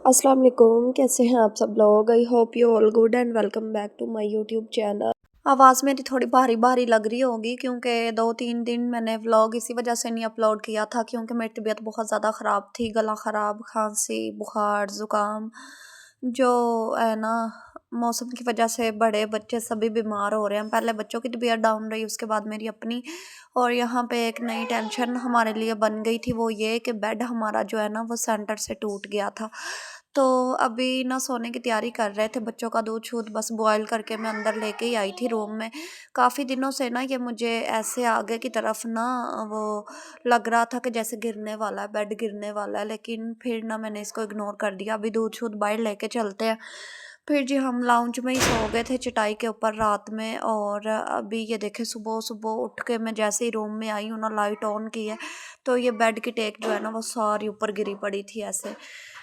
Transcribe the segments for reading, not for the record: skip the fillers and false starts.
अस्सलाम वालेकुम, कैसे हैं आप सब लोग। I hope you all good and welcome back to my YouTube channel. आवाज़ मेरी थोड़ी भारी भारी लग रही होगी क्योंकि 2-3 दिन मैंने व्लॉग इसी वजह से नहीं अपलोड किया था क्योंकि मेरी तबीयत बहुत ज़्यादा ख़राब थी। गला ख़राब, खांसी, बुखार, ज़ुकाम, जो है ना मौसम की वजह से बड़े बच्चे सभी बीमार हो रहे हैं। पहले बच्चों की तबीयत डाउन रही, उसके बाद मेरी अपनी। और यहाँ पे एक नई टेंशन हमारे लिए बन गई थी, वो ये कि बेड हमारा जो है ना वो सेंटर से टूट गया था। तो अभी ना सोने की तैयारी कर रहे थे, बच्चों का दूध शूध बस बॉयल करके मैं अंदर लेके ही आई थी रूम में। काफ़ी दिनों से ना ये मुझे ऐसे आगे की तरफ ना वो लग रहा था कि जैसे गिरने वाला है, बेड गिरने वाला है, लेकिन फिर ना मैंने इसको इग्नोर कर दिया। अभी दूध शूध बाहर लेके चलते हैं। फिर जी हम लाउंज में ही सो गए थे चटाई के ऊपर रात में। और अभी ये देखे सुबह सुबह उठ के मैं जैसे ही रूम में आई हूँ ना, लाइट ऑन की है तो ये बेड की टेक जो है ना वो सारी ऊपर गिरी पड़ी थी। ऐसे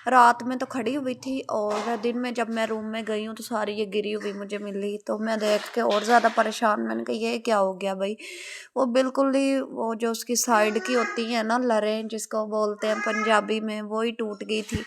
रात में तो खड़ी हुई थी और दिन में जब मैं रूम में गई हूँ तो सारी ये गिरी हुई मुझे मिली। तो मैं देख के और ज़्यादा परेशान, मैंने कहा ये क्या हो गया भाई। वो बिल्कुल ही वो जो उसकी साइड की होती है ना लरें जिसको बोलते हैं पंजाबी में, वो ही टूट गई थी।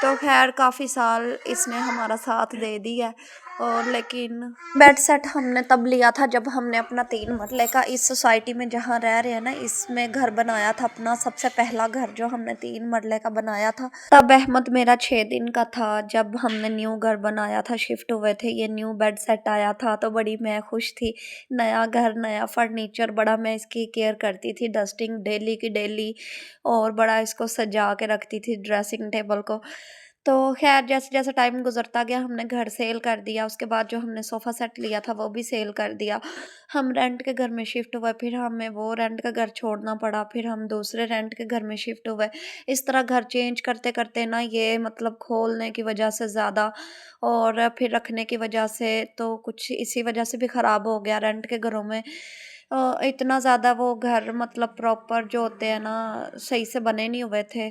तो खैर काफ़ी साल इसने हमारा साथ दे दिया। और लेकिन बेड सेट हमने तब लिया था जब हमने अपना 3 मरले का इस सोसाइटी में जहाँ रह रहे हैं ना इसमें घर बनाया था अपना। सबसे पहला घर जो हमने 3 मरले का बनाया था, तब अहमद मेरा 6 दिन का था। जब हमने न्यू घर बनाया था, शिफ्ट हुए थे, ये न्यू बेड सेट आया था तो बड़ी मैं खुश थी। नया घर, नया फर्नीचर, बड़ा मैं इसकी केयर करती थी, डस्टिंग डेली की डेली, और बड़ा इसको सजा के रखती थी ड्रेसिंग टेबल को। तो खैर जैसे जैसे टाइम गुजरता गया हमने घर सेल कर दिया। उसके बाद जो हमने सोफ़ा सेट लिया था वो भी सेल कर दिया। हम रेंट के घर में शिफ्ट हुए, फिर हमें वो रेंट का घर छोड़ना पड़ा, फिर हम दूसरे रेंट के घर में शिफ्ट हुए। इस तरह घर चेंज करते करते ना ये मतलब खोलने की वजह से ज़्यादा और फिर रखने की वजह से तो कुछ इसी वजह से भी ख़राब हो गया। रेंट के घरों में इतना ज़्यादा वो घर मतलब प्रॉपर जो होते हैं ना सही से बने नहीं हुए थे।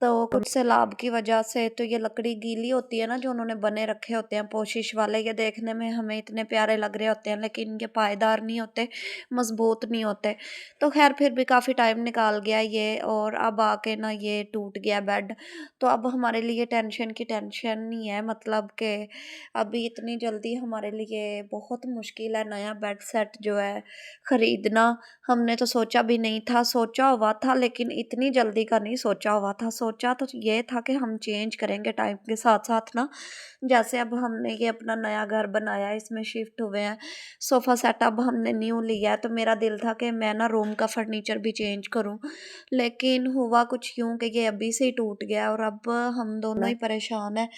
तो कुछ सैलाब की वजह से तो ये लकड़ी गीली होती है ना जो उन्होंने बने रखे होते हैं पोशिश वाले, ये देखने में हमें इतने प्यारे लग रहे होते हैं लेकिन इनके पायदार नहीं होते, मजबूत नहीं होते। तो खैर फिर भी काफ़ी टाइम निकाल गया ये और अब आके ना ये टूट गया बेड। तो अब हमारे लिए टेंशन की टेंशन नहीं है, मतलब कि अभी इतनी जल्दी हमारे लिए बहुत मुश्किल है नया बेड सेट जो है ख़रीदना। हमने तो सोचा भी नहीं था, सोचा हुआ था लेकिन इतनी जल्दी का नहीं सोचा हुआ था। सोचा तो ये था कि हम चेंज करेंगे टाइम के साथ-साथ ना। जैसे अब हमने ये अपना नया घर बनाया है, इसमें शिफ्ट हुए हैं, सोफ़ा सेट अब हमने न्यू लिया है, तो मेरा दिल था कि मैं ना रूम का फर्नीचर भी चेंज करूँ। लेकिन हुआ कुछ यूँ कि ये अभी से ही टूट गया और अब हम दोनों ही परेशान हैं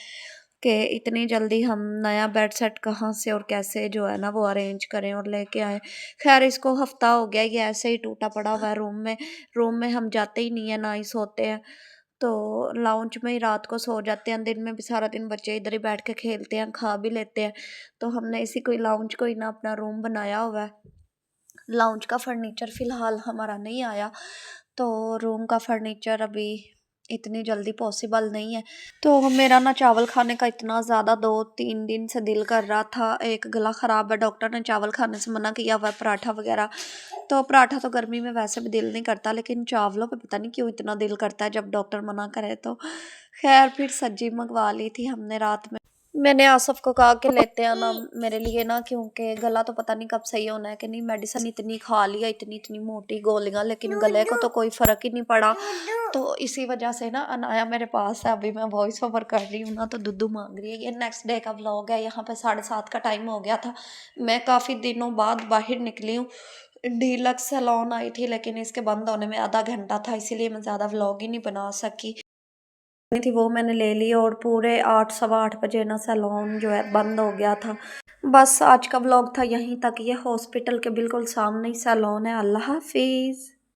कि इतनी जल्दी हम नया बेड सेट कहाँ से और कैसे जो है ना वो अरेंज करें और लेके आएँ। ख़ैर इसको हफ़्ता हो गया ये ऐसे ही टूटा पड़ा हुआ है रूम में। रूम में हम जाते ही नहीं है, ना ही सोते हैं। तो लाउंज में ही रात को सो जाते हैं, दिन में भी सारा दिन बच्चे इधर ही बैठ के खेलते हैं, खा भी लेते हैं। तो हमने इसी को ही लाउंज को ही ना अपना रूम बनाया हुआ है। लाउंज का फर्नीचर फ़िलहाल हमारा नहीं आया, तो रूम का फर्नीचर अभी इतनी जल्दी पॉसिबल नहीं है। तो मेरा ना चावल खाने का इतना ज़्यादा 2-3 दिन से दिल कर रहा था। एक गला ख़राब है, डॉक्टर ने चावल खाने से मना किया हुआ है, पराठा वग़ैरह। तो पराठा तो गर्मी में वैसे भी दिल नहीं करता, लेकिन चावलों पे पता नहीं क्यों इतना दिल करता है जब डॉक्टर मना करे तो। ख़ैर फिर सब्ज़ी मँगवा ली थी हमने रात में। मैंने आसफ़ को कहा कि लेते आना मेरे लिए ना, क्योंकि गला तो पता नहीं कब सही होना है कि नहीं। मेडिसिन इतनी खा लिया, इतनी मोटी गोलियां, लेकिन गले को तो कोई फ़र्क ही नहीं पड़ा। तो इसी वजह से ना अनाया मेरे पास है, अभी मैं वॉइस ओवर कर रही हूँ ना तो दुद्धू मांग रही है। ये नेक्स्ट डे का व्लॉग है। यहाँ पे 7:30 का टाइम हो गया था, मैं काफ़ी दिनों बाद बाहर निकली हूँ। डीलक्स सैलून आई थी लेकिन इसके बंद होने में आधा घंटा था, इसीलिए मैं ज़्यादा व्लॉग ही नहीं बना सकी थी। वो मैंने ले ली और पूरे 8 सवा 8 बजे ना सैलून जो है बंद हो गया था। बस आज का व्लॉग था यहीं तक। ये हॉस्पिटल के बिल्कुल सामने ही सैलून है। अल्लाह हाफिज़।